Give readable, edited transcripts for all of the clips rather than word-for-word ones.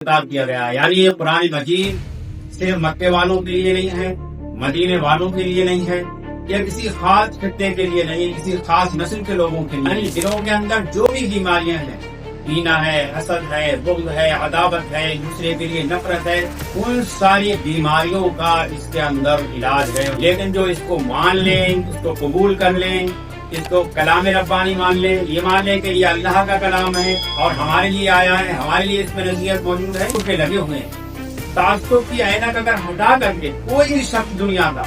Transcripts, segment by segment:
خطاب کیا گیا ہے، یعنی یہ قرآن مجید صرف مکے والوں کے لیے نہیں ہے، مدینے والوں کے لیے نہیں ہے، یا کسی خاص خطے کے لیے نہیں، کسی خاص نسل کے لوگوں کے لیے نہیں۔ دلوں کے اندر جو بھی بیماریاں ہیں، کینہ ہے، حسد ہے، بغض ہے، عداوت ہے، دوسرے کے لیے نفرت ہے، ان ساری بیماریوں کا اس کے اندر علاج ہے۔ لیکن جو اس کو مان لیں، اس کو قبول کر لیں، اس کو کلام ربانی مان لیں، یہ مان لیں کہ یہ اللہ کا کلام ہے اور ہمارے لیے آیا ہے، ہمارے لیے اس میں نصیحت موجود ہے، اس کے لگے ہوئے ہیں۔ تعصب کی عینک اگر ہٹا کر کے کوئی بھی شخص دنیا کا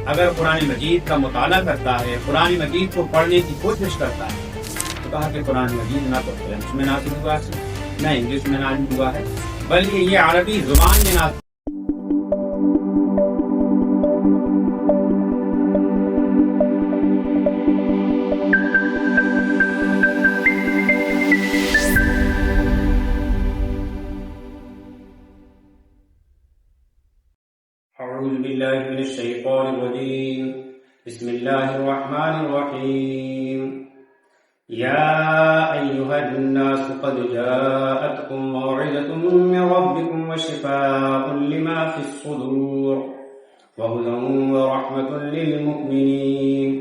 اگر قرآن مجید کا مطالعہ کرتا ہے، قرآن مجید کو پڑھنے کی کوشش کرتا ہے، تو کہا کہ قرآن مجید نہ تو فرینچ میں نازل ہوا ہے، نہ انگلش میں نازل ہوا ہے، بلکہ یہ عربی زبان میں نازل اعوذ باللہ من الشیطان الرجیم بسم اللہ الرحمن الرحیم یا ایہا الناس قد جاءتکم موعظۃ من ربکم وشفاء لما فی الصدور وہدی ورحمۃ للمؤمنین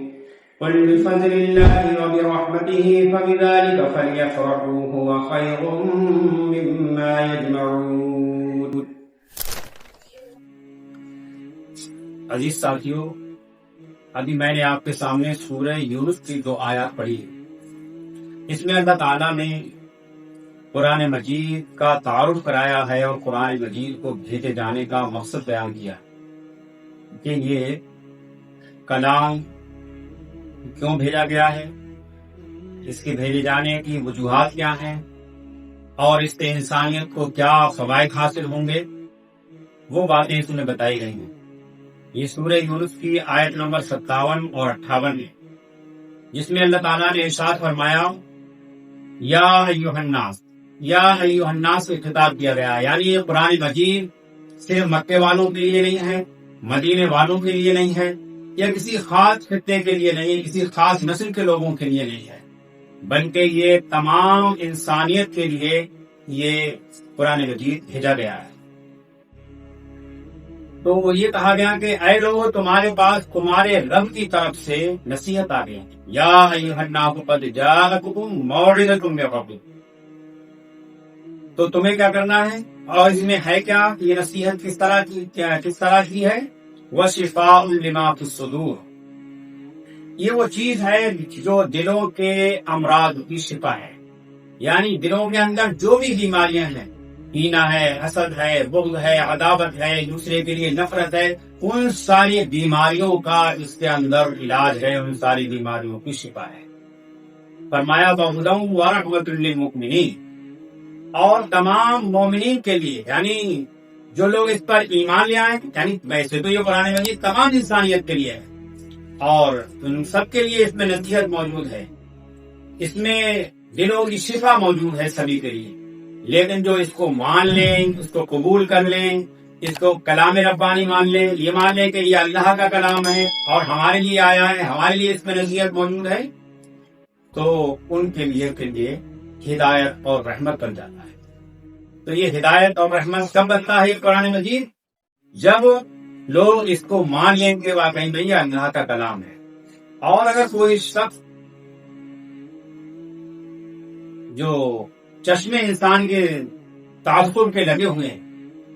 قل بفضل اللہ وبرحمتہ فبذلک فلیفرحوا ھو خیر مما یجمعون۔ عزیز ساتھیو، ابھی میں نے آپ کے سامنے سورہ یونس کی 2 آیات پڑھی۔ اس میں اللہ تعالیٰ نے قرآن مجید کا تعارف کرایا ہے اور قرآن مجید کو بھیجے جانے کا مقصد بیان کیا کہ یہ کلام کیوں بھیجا گیا ہے، اس کے بھیجے جانے کی وجوہات کیا ہیں، اور اس سے انسانیت کو کیا فوائد حاصل ہوں گے، وہ باتیں اس میں بتائی گئی ہیں۔ یہ سورہ یونس کی آیت نمبر 57 اور 58 ہے، جس میں اللہ تعالیٰ نے ارشاد فرمایا یا ایھا الناس، یا ایھا الناس سے خطاب کیا گیا ہے، یعنی یہ قرآن مجید صرف مکے والوں کے لیے نہیں ہے، مدینے والوں کے لیے نہیں ہے، یا کسی خاص خطے کے لیے نہیں، کسی خاص نسل کے لوگوں کے لیے نہیں ہے، بلکہ یہ تمام انسانیت کے لیے یہ قرآن مجید بھیجا گیا ہے۔ تو وہ یہ کہا گیا کہ اے لوگو، تمہارے پاس تمہارے رب کی طرف سے نصیحت آ گئی، یا ایھا الناس قد جاءتکم موعظۃ من ربکم۔ تو تمہیں کیا کرنا ہے، اور اس میں ہے کیا، یہ نصیحت کس طرح کی ہے، وشفاء لما فی الصدور، یہ وہ چیز ہے جو دلوں کے امراض کی شفا ہے، یعنی دلوں کے اندر جو بھی بیماریاں ہیں، کینہ ہے، حسد ہے، بغض ہے، عداوت ہے، دوسرے کے لیے نفرت ہے، ان ساری بیماریوں کا اس کے اندر علاج ہے، ان ساری بیماریوں کی شفا ہے۔ فرمایا وَهُدًى وَرَحْمَةٌ لِّلْمُؤْمِنِينَ، اور تمام مومنین کے لیے، یعنی جو لوگ اس پر ایمان لے آئے، یعنی ویسے تو یہ قرآن مجید تمام انسانیت کے لیے ہے اور ان سب کے لیے اس میں نصیحت موجود ہے، اس میں دلوں کی شفا موجود ہے سبھی کے لیے، لیکن جو اس کو مان لیں، اس کو قبول کر لیں، اس کو کلام ربانی مان لیں، یہ مان لیں کہ یہ اللہ کا کلام ہے اور ہمارے لیے آیا ہے، ہمارے لیے اس میں نصیحت موجود ہے، تو ان کے لیے پھر یہ ہدایت اور رحمت بن جاتا ہے۔ تو یہ ہدایت اور رحمت کب بنتا ہے یہ قرآن مجید، جب لوگ اس کو مان لیں کہ واقعی میں یہ اللہ کا کلام ہے۔ اور اگر کوئی شخص جو چشمے انسان کے تعصب کے لگے ہوئے ہیں،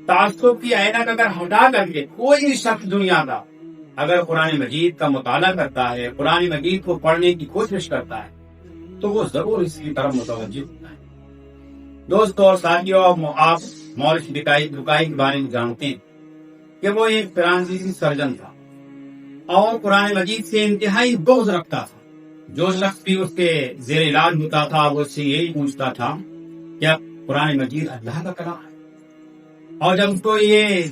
تعصب کی عینک اگر ہٹا کر کے کوئی بھی شخص دنیا کا اگر قرآن مجید کا مطالعہ کرتا ہے، قرآن مجید کو پڑھنے کی کوشش کرتا ہے، تو وہ ضرور اس کی طرف متوجہ ہوتا ہے۔ دوستو اور ساتھیو، آپ مورس بکائی کے بارے میں جانتے ہیں کہ وہ ایک فرانسیسی سرجن تھا اور قرآن مجید سے انتہائی بغض رکھتا تھا۔ جو شخص بھی اس کے زیر علاج ہوتا تھا وہ اس سے یہی پوچھتا تھا کیا قرآن مجید اللہ کا کلام ہے، اور جب اس کو یہ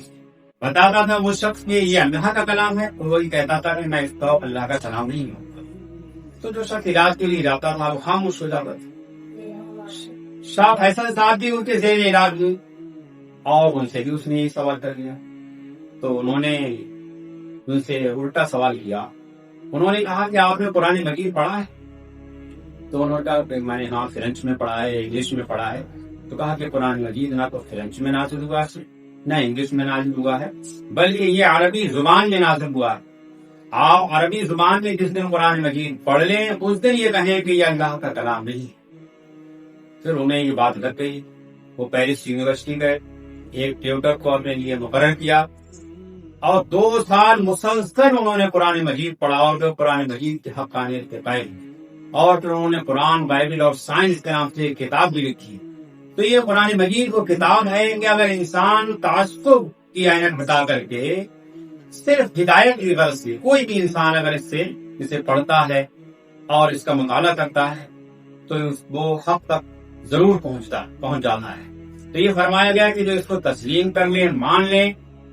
بتاتا تھا وہ شخص کہ یہ اللہ کا کلام ہے، تو وہی کہتا تھا کہ میں اس کا اللہ کا کلام نہیں ہوں۔ تو جو شخص علاج کے لیے جاتا تھا وہ خاموش ہو جاتا تھا۔ شاہ فیصل صاحب بھی ان کے زیر علاج ہوئے اور ان سے بھی اس نے یہ سوال کر لیا، تو انہوں نے ان سے الٹا سوال کیا، انہوں نے کہا کہ آپ نے قرآن مجید پڑھا ہے؟ تو انہوں نے کہا کہ میں نے ہاں فرینچ میں پڑھا ہے، انگلش میں پڑھا ہے۔ تو کہا کہ قرآن مجید نہ تو فرینچ میں نازل ہوا ہے نہ انگلش میں نازل ہوا ہے، بلکہ یہ عربی زبان میں نازل ہوا ہے. آپ عربی زبان میں جس دن قرآن مجید پڑھ لیں اس دن یہ کہیں کہ یہ اللہ کا کلام نہیں ہے. پھر انہیں یہ بات لگ گئی. وہ پیرس یونیورسٹی گئے، ایک ٹیوٹر کو اپنے لیے مقرر کیا اور 2 سال مسلسل انہوں نے قرآن مجید پڑھا اور جو قرآن مجید کے حقانیت کے قائل ہیں. اور پھر انہوں نے قرآن، بائبل اور سائنس کے نام سے ایک کتاب بھی لکھی. تو یہ قرآن مجید وہ کتاب ہے کہ اگر انسان تعصب کی عینت بتا کر کے صرف ہدایت کی غرض سے کوئی بھی انسان اگر اسے پڑھتا ہے اور اس کا مطالعہ کرتا ہے تو وہ حق تک ضرور پہنچ جانا ہے. تو یہ فرمایا گیا کہ جو اس کو تسلیم کر لیں، مان لیں،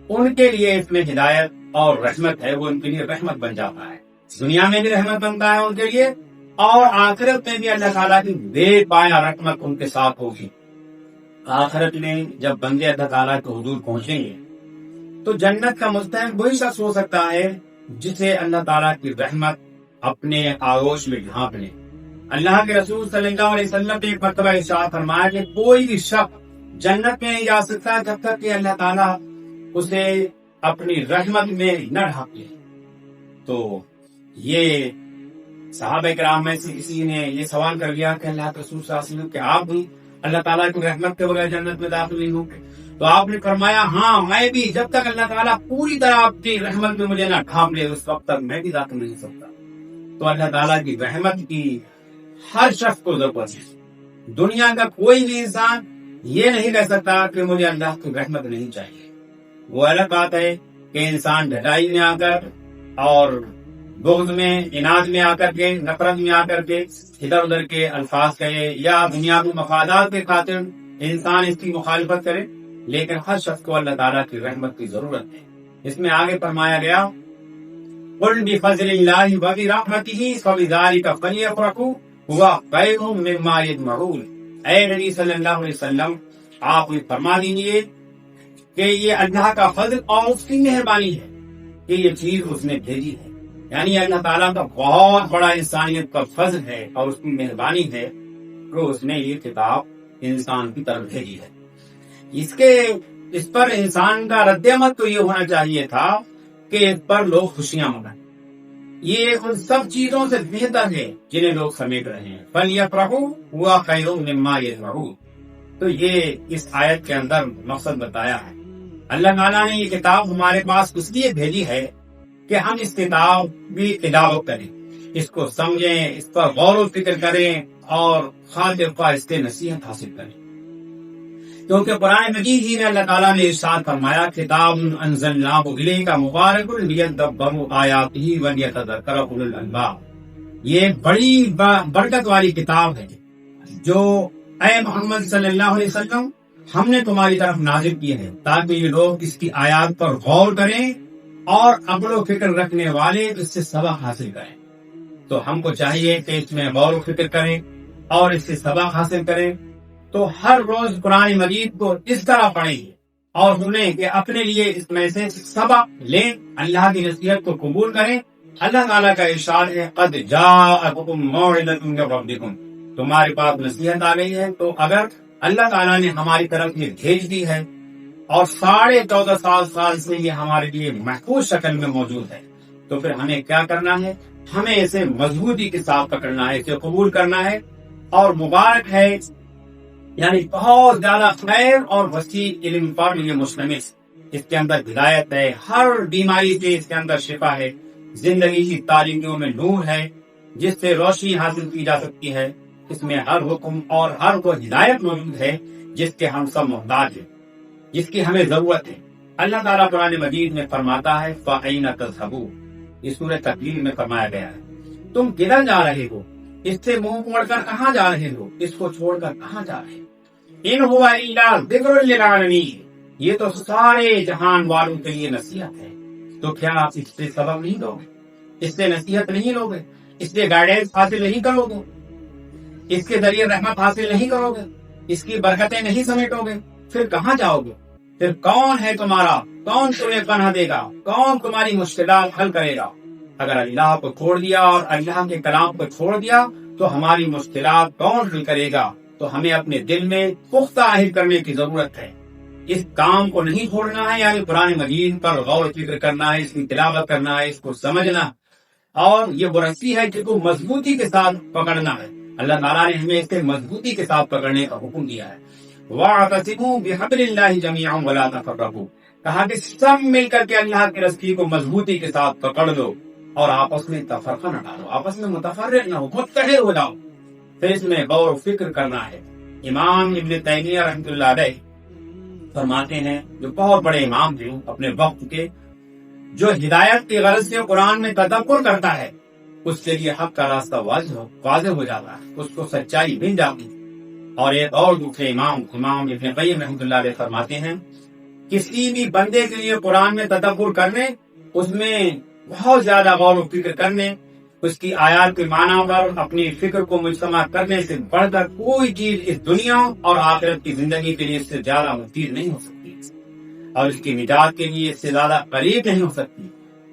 ان کے لیے اس میں ہدایت اور رحمت ہے، وہ ان کے لیے رحمت بن جاتا ہے. دنیا میں بھی رحمت بنتا ہے ان کے لیے اور آخرت میں بھی اللہ تعالیٰ کی بے پایا رحمت ان کے ساتھ ہوگی. آخرت میں جب بندے اللہ تعالیٰ کے حضور پہنچیں گے تو جنت کا مستحق وہی شخص ہو سکتا ہے جسے اللہ تعالیٰ کی رحمت اپنے آغوش میں ڈھانپ لے. اللہ کے رسول صلی اللہ علیہ وسلم نے ایک مرتبہ ارشاد فرمایا کہ کوئی بھی شخص جنت میں نہیں جا سکتا جب تک کہ اللہ تعالیٰ اسے اپنی رحمت میں نہ ڈھانپ لے. تو یہ صحابہ کرام میں سے کسی نے یہ سوال کر لیا کہ اللہ کے رسول صلی اللہ علیہ وسلم کہ آپ بھی اللہ تعالیٰ کی رحمت کے بغیر جنت میں داخل نہیں ہوں گے؟ تو آپ نے فرمایا ہاں، میں بھی جب تک اللہ تعالیٰ پوری طرح اپنی رحمت میں مجھے نہ ڈھانپ لے اس وقت تک میں بھی داخل نہیں ہو سکتا. تو اللہ تعالیٰ کی رحمت کی ہر شخص کو ضرورت ہے. دنیا کا کوئی بھی انسان یہ نہیں کہہ سکتا کہ مجھے اللہ کی رحمت نہیں چاہیے. وہ الگ بات ہے کہ انسان ڈھٹائی میں آ کر اور بغض میں، اناد میں آ کر کے، نفرت میں آ کر کے ادھر ادھر کے الفاظ کہے یا دنیاوی مفادات کے خاطر انسان اس کی مخالفت کرے. لیکن ہر شخص کو اللہ تعالیٰ کی رحمت کی ضرورت ہے. اس میں آگے فرمایا گیا قُلْ بِفَضْلِ اللَّهِ وَبِرَحْمَتِهِ فَبِذَلِكَ فَلْيَفْرَحُوا هُوَ خَيْرٌ مِّمَّا يَجْمَعُونَ. اے نبی صلی اللہ علیہ وسلم، آپ یہ فرما دیجیے کہ یہ اللہ کا فضل اور اس کی مہربانی ہے کہ یہ چیز اس نے بھیجی ہے. یعنی اللہ تعالیٰ کا بہت بڑا انسانیت کا فضل ہے اور اس کی مہربانی ہے کہ اس نے یہ کتاب انسان کی طرف بھیجی ہے. اس پر انسان کا رد عمل تو یہ ہونا چاہیے تھا کہ اس پر لوگ خوشیاں منائیں. یہ ان سب چیزوں سے بہتر ہے جنہیں لوگ سمیٹ رہے ہیں. فَلْيَفْرَحُوا هُوَ خَيْرٌ مِّمَّا يَجْمَعُونَ. تو یہ اس آیت کے اندر مقصد بتایا ہے. اللہ تعالیٰ نے یہ کتاب ہمارے پاس اس لیے بھیجی ہے کہ ہم اس کتاب کی تلاوت کریں، اس کو سمجھیں، اس پر غور و فکر کریں اور خاطر خواہ اس سے نصیحت حاصل کریں. کیونکہ قرآن مجید ہی میں اللہ تعالیٰ نے ارشاد فرمایا کتاب انزلناہ الیک مبارک لیدبروا آیاتہ ولیتذکر اولو الالباب. یہ بڑی برکت والی کتاب ہے جو اے محمد صلی اللہ علیہ وسلم ہم نے تمہاری طرف نازل کی ہے تاکہ یہ لوگ اس کی آیات پر غور کریں اور عقل و فکر رکھنے والے اس سے سبق حاصل کریں. تو ہم کو چاہیے کہ اس میں غور و فکر کریں اور اس سے سبق حاصل کریں. تو ہر روز قرآن مجید کو اس طرح پڑھیں اور سنیں کہ اپنے لیے اس میں سے سبق لیں، اللہ کی نصیحت کو قبول کریں. اللہ تعالیٰ کا ارشاد ہے قد جاءکم موعظۃ من ربکم، تمہارے پاس نصیحت آ گئی ہے. تو اگر اللہ تعالیٰ نے ہماری طرف یہ بھیج دی ہے اور 14.5 سال سے یہ ہمارے لیے محفوظ شکل میں موجود ہے تو پھر ہمیں کیا کرنا ہے؟ ہمیں اسے مضبوطی کے ساتھ پکڑنا ہے، اسے قبول کرنا ہے. اور مبارک ہے یعنی بہت زیادہ خیر اور وسیع علم پر یہ مشتمل. اس کے اندر ہدایت ہے، ہر بیماری سے اس کے اندر شفا ہے، زندگی کی تاریکیوں میں نور ہے جس سے روشنی حاصل کی جا سکتی ہے. اس میں ہر حکم اور ہر کو ہدایت موجود ہے جس کے ہم سب محتاج ہیں، جس کی ہمیں ضرورت ہے. اللہ تعالیٰ قرآن مجید میں فرماتا ہے فَأَيْنَ تَذْهَبُونَ. یہ سورہ تکویر میں فرمایا گیا ہے تم کدھر جا رہے ہو؟ اس سے منہ موڑ کر کہاں جا رہے ہو؟ اس کو چھوڑ کر کہاں جا رہے ہو؟ ان ہوا الا ذکر للعالمین، یہ تو سارے جہان والوں کے لیے نصیحت ہے. تو کیا آپ اس سے سبب نہیں لو گے؟ اس سے نصیحت نہیں لو گے؟ اس سے گائیڈنس حاصل نہیں کرو گے؟ اس کے ذریعے رحمت حاصل نہیں کرو گے؟ اس کی برکتیں نہیں سمیٹو گے؟ پھر کہاں جاؤ گے؟ پھر کون ہے تمہارا؟ کون تمہیں پناہ دے گا؟ کون تمہاری مشکلات حل کرے گا؟ اگر اللہ کو چھوڑ دیا اور اللہ کے کلام کو چھوڑ دیا تو ہماری مشکلات کون حل کرے گا؟ تو ہمیں اپنے دل میں پختہ عہد کرنے کی ضرورت ہے. اس کام کو نہیں چھوڑنا ہے، یعنی قرآن مجید پر غور و فکر کرنا ہے، اس کی تلاوت کرنا ہے، اس کو سمجھنا، اور یہ وہ رسی ہے جس کو مضبوطی کے ساتھ پکڑنا ہے. اللہ تعالیٰ نے ہمیں اسے مضبوطی کے ساتھ پکڑنے کا حکم دیا ہے. وَاعْتَصِمُوا بِحَبْلِ اللَّهِ جَمِيعًا وَلَا تَفَرَّقُوا، کہا کہ سب مل کر کے اللہ کی رسی کو مضبوطی کے ساتھ پکڑ لو اور آپس میں تفرقہ نہ ڈالو، آپس میں متفرق نہ ہو، متحد ہو جاؤ. پھر اس میں غور و فکر کرنا ہے. امام ابن تیمیہ رحمۃ اللہ علیہ فرماتے ہیں، جو بہت بڑے امام تھے اپنے وقت کے، جو ہدایت کی غرض سے قرآن میں تدبر کرتا ہے اس کے لیے حق کا راستہ واضح ہو جاتا ہے، اس کو سچائی مل جاتی ہے. اور ایک اور دوسرے امام ابن قیم رحمۃ اللہ علیہ فرماتے ہیں، کسی بھی بندے کے لیے قرآن میں تدبر کرنے، اس میں بہت زیادہ غور و فکر کرنے، اس کی آیات کے معنی پر اپنی فکر کو مجتمع کرنے سے بڑھ کر کوئی چیز اس دنیا اور آخرت کی زندگی کے لیے اس سے زیادہ مفید نہیں ہو سکتی، اور اس کی نجات کے لیے اس سے زیادہ قریب نہیں ہو سکتی.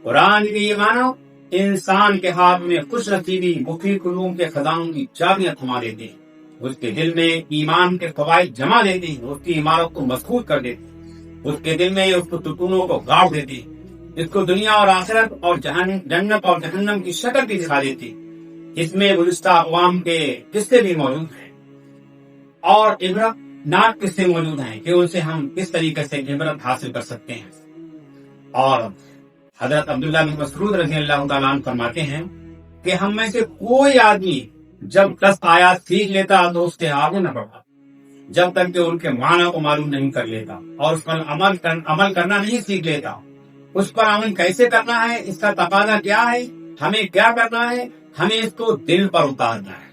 قرآن کے یہ معنی انسان کے ہاتھ میں خوش نصیبی مفید علوم کے خزانوں کی چابیاں تھما دیتے ہیں، اس کے دل میں ایمان کے فوائد جمع دیتے ہیں، اس کی عمارت کو مضبوط کر دیتے ہیں، اس کے دل میں اس کو ستونوں کو گاڑ دیتے ہیں، اس کو دنیا اور آخرت اور جنت اور جہنم کی شکل بھی دکھا دیتی. اس میں گزشتہ اقوام کے قصے بھی موجود ہیں اور عبرت ناک قصے موجود ہیں کہ ان سے ہم کس طریقے سے عبرت حاصل کر سکتے ہیں. اور حضرت عبداللہ بن مسعود رضی اللہ تعالیٰ عنہ فرماتے ہیں کہ ہم میں سے کوئی آدمی جب 10 آیات سیکھ لیتا تو اس کے آگے نہ بڑھا جب تک کہ ان کے معنی کو معلوم نہیں کر لیتا اور اس پر عمل کرنا نہیں سیکھ لیتا. اس پر عمل کیسے کرنا ہے، اس کا تقاضا کیا ہے، ہمیں کیا کرنا ہے، ہمیں اس کو دل پر اتارنا ہے.